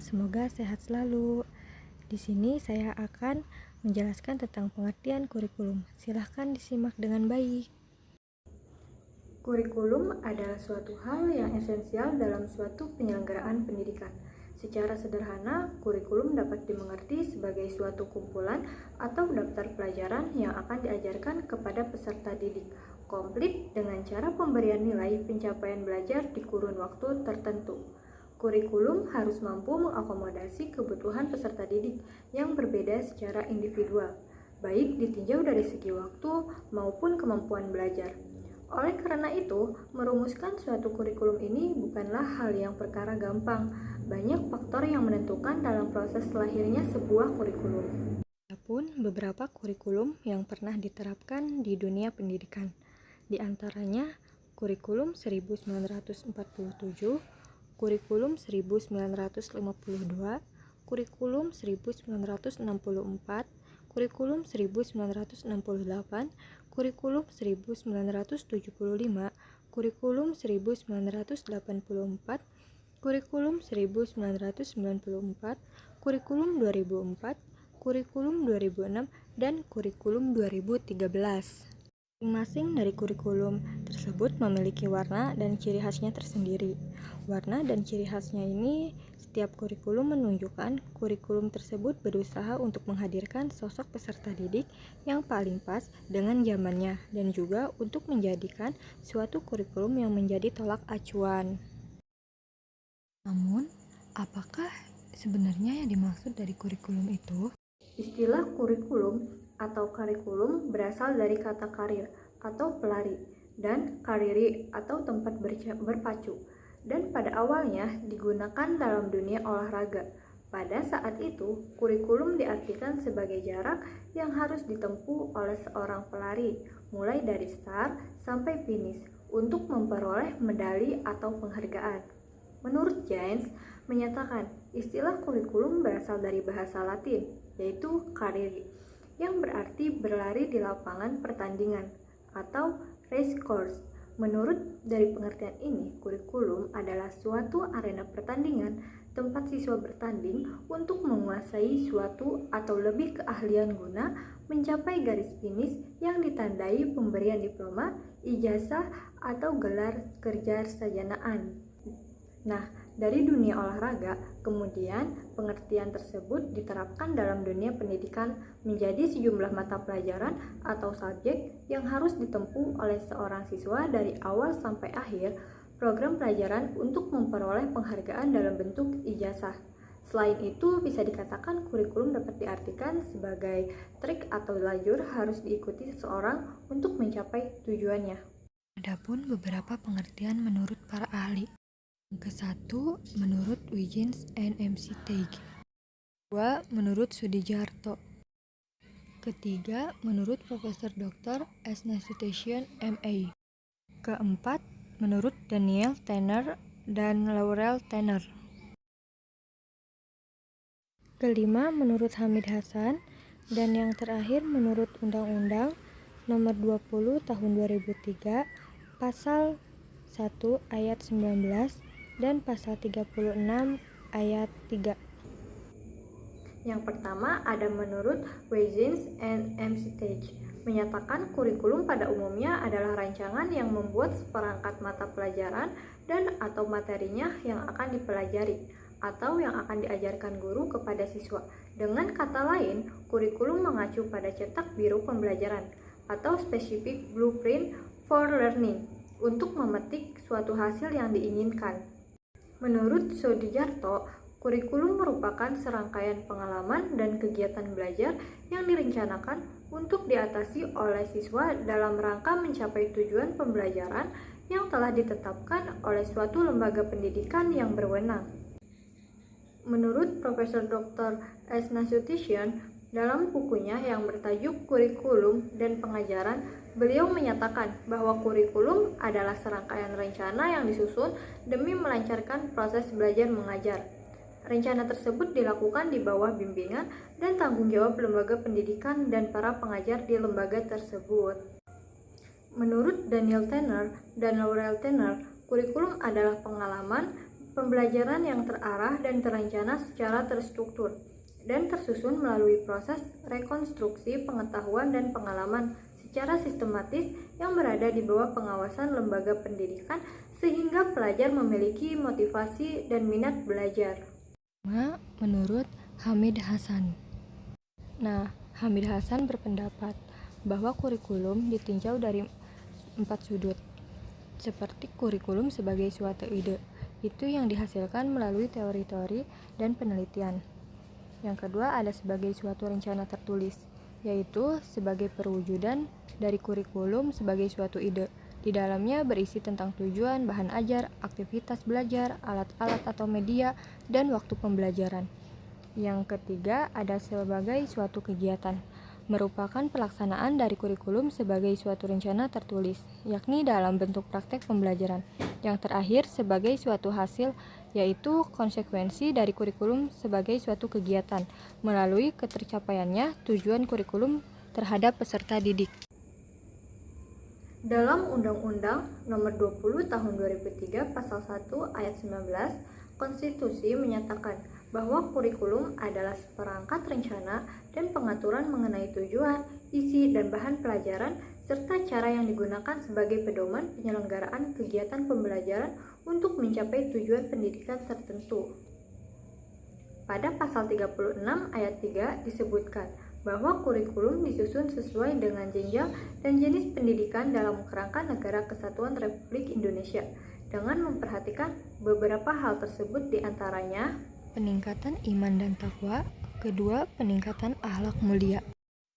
semoga sehat selalu. Di sini saya akan menjelaskan tentang pengertian kurikulum. Silahkan disimak dengan baik. Kurikulum adalah suatu hal yang esensial dalam suatu penyelenggaraan pendidikan. Secara sederhana, kurikulum dapat dimengerti sebagai suatu kumpulan atau daftar pelajaran yang akan diajarkan kepada peserta didik, komplit dengan cara pemberian nilai pencapaian belajar di kurun waktu tertentu. Kurikulum harus mampu mengakomodasi kebutuhan peserta didik yang berbeda secara individual, baik ditinjau dari segi waktu maupun kemampuan belajar. Oleh karena itu, merumuskan suatu kurikulum ini bukanlah hal yang perkara gampang. Banyak faktor yang menentukan dalam proses lahirnya sebuah kurikulum. Adapun beberapa kurikulum yang pernah diterapkan di dunia pendidikan. Di antaranya kurikulum 1947, kurikulum 1952, kurikulum 1964, kurikulum 1968, kurikulum 1975, kurikulum 1984, kurikulum 1994, kurikulum 2004, kurikulum 2006, dan kurikulum 2013. Masing-masing dari kurikulum tersebut memiliki warna dan ciri khasnya tersendiri. Warna dan ciri khasnya ini, setiap kurikulum menunjukkan kurikulum tersebut berusaha untuk menghadirkan sosok peserta didik yang paling pas dengan zamannya dan juga untuk menjadikan suatu kurikulum yang menjadi tolak acuan. Namun, apakah sebenarnya yang dimaksud dari kurikulum itu? Istilah kurikulum atau kurikulum berasal dari kata karir atau pelari dan kariri atau tempat berpacu, dan pada awalnya digunakan dalam dunia olahraga. Pada saat itu, kurikulum diartikan sebagai jarak yang harus ditempuh oleh seorang pelari mulai dari start sampai finish untuk memperoleh medali atau penghargaan. Menurut Janes, menyatakan istilah kurikulum berasal dari bahasa Latin, yaitu carere, yang berarti berlari di lapangan pertandingan atau race course. Menurut dari pengertian ini, kurikulum adalah suatu arena pertandingan tempat siswa bertanding untuk menguasai suatu atau lebih keahlian guna mencapai garis finish yang ditandai pemberian diploma, ijazah, atau gelar kejarsarjanaan. Nah, dari dunia olahraga, kemudian pengertian tersebut diterapkan dalam dunia pendidikan menjadi sejumlah mata pelajaran atau subjek yang harus ditempuh oleh seorang siswa dari awal sampai akhir program pelajaran untuk memperoleh penghargaan dalam bentuk ijazah. Selain itu, bisa dikatakan kurikulum dapat diartikan sebagai trik atau lajur harus diikuti seseorang untuk mencapai tujuannya. Adapun beberapa pengertian menurut para ahli. Ke-1 menurut Wiggins and MC Teige. 2 menurut Sudijarto. Ketiga menurut Profesor Dr. S. Nasution MA. Keempat menurut Daniel Tanner dan Laurel Tanner. Kelima menurut Hamid Hasan, dan yang terakhir menurut Undang-Undang Nomor 20 Tahun 2003 Pasal 1 Ayat 19 dan Pasal 36 Ayat 3. Yang pertama ada menurut Wiggins and MC Teige, menyatakan kurikulum pada umumnya adalah rancangan yang membuat seperangkat mata pelajaran dan atau materinya yang akan dipelajari atau yang akan diajarkan guru kepada siswa. Dengan kata lain, kurikulum mengacu pada cetak biru pembelajaran atau specific blueprint for learning untuk memetik suatu hasil yang diinginkan. Menurut Sudijarto, kurikulum merupakan serangkaian pengalaman dan kegiatan belajar yang direncanakan untuk diatasi oleh siswa dalam rangka mencapai tujuan pembelajaran yang telah ditetapkan oleh suatu lembaga pendidikan yang berwenang. Menurut Profesor Dr. S. Nasution, dalam bukunya yang bertajuk Kurikulum dan Pengajaran, beliau menyatakan bahwa kurikulum adalah serangkaian rencana yang disusun demi melancarkan proses belajar mengajar. Rencana tersebut dilakukan di bawah bimbingan dan tanggung jawab lembaga pendidikan dan para pengajar di lembaga tersebut. Menurut Daniel Tanner dan Laurel Tanner, kurikulum adalah pengalaman Pembelajaran yang terarah dan terencana secara terstruktur dan tersusun melalui proses rekonstruksi pengetahuan dan pengalaman secara sistematis yang berada di bawah pengawasan lembaga pendidikan sehingga pelajar memiliki motivasi dan minat belajar. Menurut Hamid Hasan. Hamid Hasan berpendapat bahwa kurikulum ditinjau dari 4 sudut, seperti kurikulum sebagai suatu ide, itu yang dihasilkan melalui teori-teori dan penelitian. Yang kedua ada sebagai suatu rencana tertulis, yaitu sebagai perwujudan dari kurikulum sebagai suatu ide. Di dalamnya berisi tentang tujuan, bahan ajar, aktivitas belajar, alat-alat atau media, dan waktu pembelajaran. Yang ketiga ada sebagai suatu kegiatan, merupakan pelaksanaan dari kurikulum sebagai suatu rencana tertulis, yakni dalam bentuk praktek pembelajaran. Yang terakhir sebagai suatu hasil, yaitu konsekuensi dari kurikulum sebagai suatu kegiatan, melalui ketercapaiannya tujuan kurikulum terhadap peserta didik. Dalam Undang-Undang Nomor 20 Tahun 2003 Pasal 1 Ayat 19, Konstitusi menyatakan bahwa kurikulum adalah seperangkat rencana dan pengaturan mengenai tujuan, isi, dan bahan pelajaran, serta cara yang digunakan sebagai pedoman penyelenggaraan kegiatan pembelajaran untuk mencapai tujuan pendidikan tertentu. Pada pasal 36 ayat 3 disebutkan bahwa kurikulum disusun sesuai dengan jenjang dan jenis pendidikan dalam kerangka Negara Kesatuan Republik Indonesia dengan memperhatikan beberapa hal tersebut diantaranya peningkatan iman dan takwa, kedua peningkatan akhlak mulia,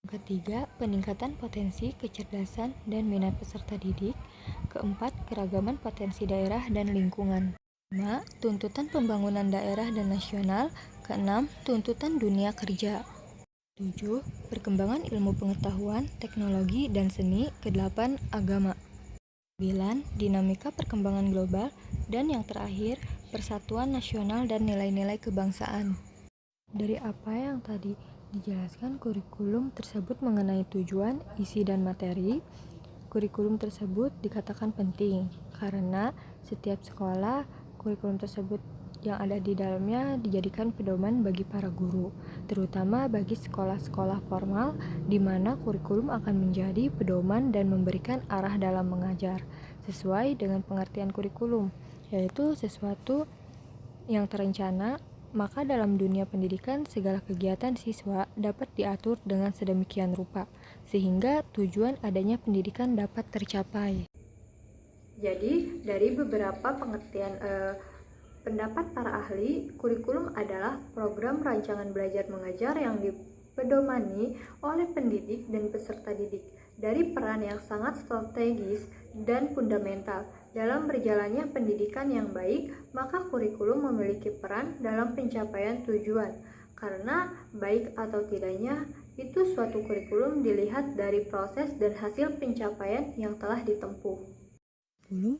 ketiga peningkatan potensi kecerdasan dan minat peserta didik, keempat keragaman potensi daerah dan lingkungan, 5. Tuntutan pembangunan daerah dan nasional, keenam tuntutan dunia kerja, 7. Perkembangan ilmu pengetahuan, teknologi, dan seni, kedelapan agama, 9. Dinamika perkembangan global, dan yang terakhir persatuan nasional dan nilai-nilai kebangsaan. Dari apa yang tadi dijelaskan, kurikulum tersebut mengenai tujuan, isi, dan materi. Kurikulum tersebut dikatakan penting karena setiap sekolah kurikulum tersebut yang ada di dalamnya dijadikan pedoman bagi para guru, terutama bagi sekolah-sekolah formal di mana kurikulum akan menjadi pedoman dan memberikan arah dalam mengajar sesuai dengan pengertian kurikulum, yaitu sesuatu yang terencana. Maka dalam dunia pendidikan segala kegiatan siswa dapat diatur dengan sedemikian rupa sehingga tujuan adanya pendidikan dapat tercapai. Jadi dari beberapa pengertian pendapat para ahli, kurikulum adalah program rancangan belajar mengajar yang dipedomani oleh pendidik dan peserta didik dari peran yang sangat strategis dan fundamental dalam berjalannya pendidikan yang baik. Maka kurikulum memiliki peran dalam pencapaian tujuan, karena baik atau tidaknya itu suatu kurikulum dilihat dari proses dan hasil pencapaian yang telah ditempuh. Kurikulum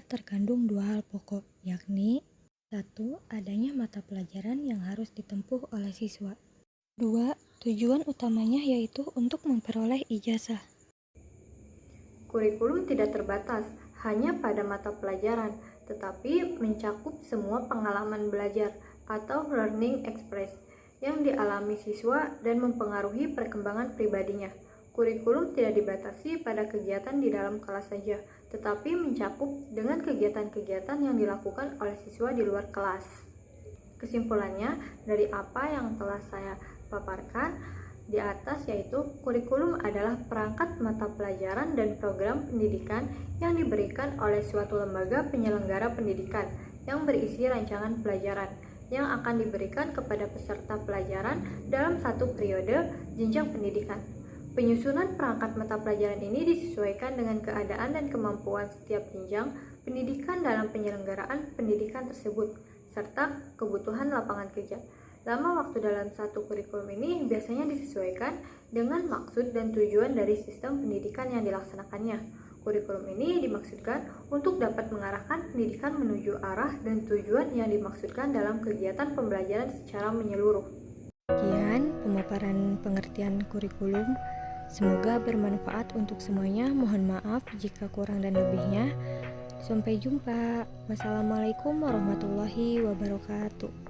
terkandung dua hal pokok, yakni 1. Adanya mata pelajaran yang harus ditempuh oleh siswa. 2. Tujuan utamanya yaitu untuk memperoleh ijazah. Kurikulum tidak terbatas hanya pada mata pelajaran, tetapi mencakup semua pengalaman belajar atau learning experience yang dialami siswa dan mempengaruhi perkembangan pribadinya. Kurikulum tidak dibatasi pada kegiatan di dalam kelas saja, tetapi mencakup dengan kegiatan-kegiatan yang dilakukan oleh siswa di luar kelas. Kesimpulannya, dari apa yang telah saya paparkan di atas, yaitu kurikulum adalah perangkat mata pelajaran dan program pendidikan yang diberikan oleh suatu lembaga penyelenggara pendidikan yang berisi rancangan pelajaran yang akan diberikan kepada peserta pelajaran dalam satu periode jenjang pendidikan. Penyusunan perangkat mata pelajaran ini disesuaikan dengan keadaan dan kemampuan setiap jenjang pendidikan dalam penyelenggaraan pendidikan tersebut, serta kebutuhan lapangan kerja. Lama waktu dalam satu kurikulum ini biasanya disesuaikan dengan maksud dan tujuan dari sistem pendidikan yang dilaksanakannya. Kurikulum ini dimaksudkan untuk dapat mengarahkan pendidikan menuju arah dan tujuan yang dimaksudkan dalam kegiatan pembelajaran secara menyeluruh. Sekian pemaparan pengertian kurikulum. Semoga bermanfaat untuk semuanya. Mohon maaf jika kurang dan lebihnya. Sampai jumpa. Wassalamualaikum warahmatullahi wabarakatuh.